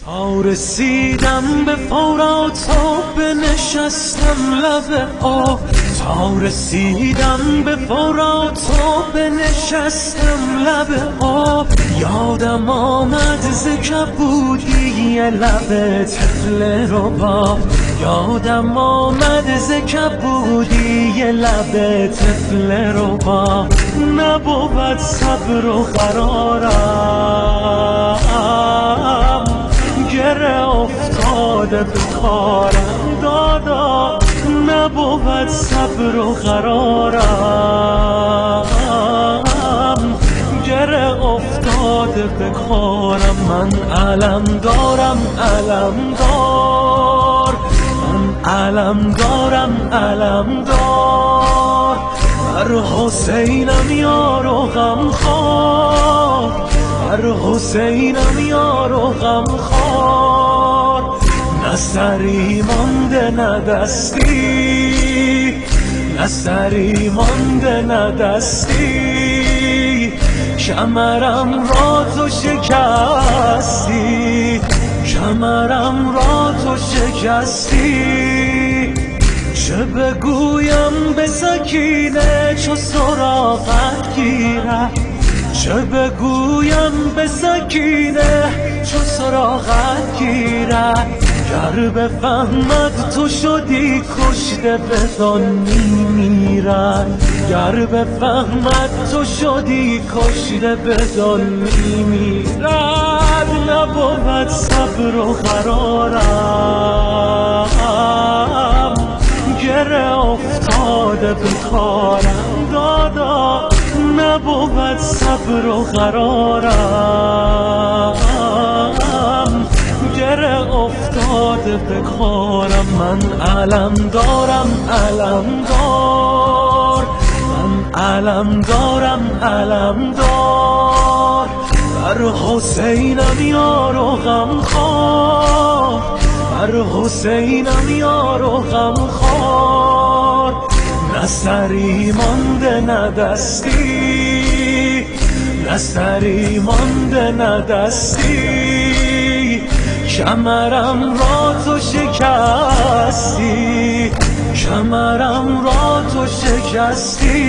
تا رسیدم به فرات و بنشستم لب آب، تا رسیدم به فرات و بنشستم لب آب. یادم آمد ز کبودی لب طفل رباب، یادم آمد ز کبودی لب طفل رباب. نبود صبر و قرارم، گره افتاده به کارم دادا. نبود صبر و قرارم، گره افتاده به کارم. من علم دارم علم دار، من علم دارم علم دار. بر حسینم یار و غمخوار، بر حسینم یار و غمخوار. نه سری مانده نه دستی، نه سری مانده نه دستی. کمرم را تو شکستی، کمرم را تو شکستی. چه بگویم به سکینه چو سراغت گیرد، چه بگویم به سکینه چو سراغت گیرد. گر بفهمد تو شدی کشته بدان میمیرد، گر بفهمد تو شدی کشته بدان میمیرد. نبود صبر و قرارم، گره افتاده به کارم دادا. نبود صبر و قرارم، گره افتاده به کارم. من علم دارم علم دار، من علم دارم علم دار. بر حسینم یار و غمخوار، بر حسینم یار و غمخوار. نه سری مانده نه دستی، نه سری مانده نه دستی. کمرم را تو شکستی، کمرم را تو شکستی.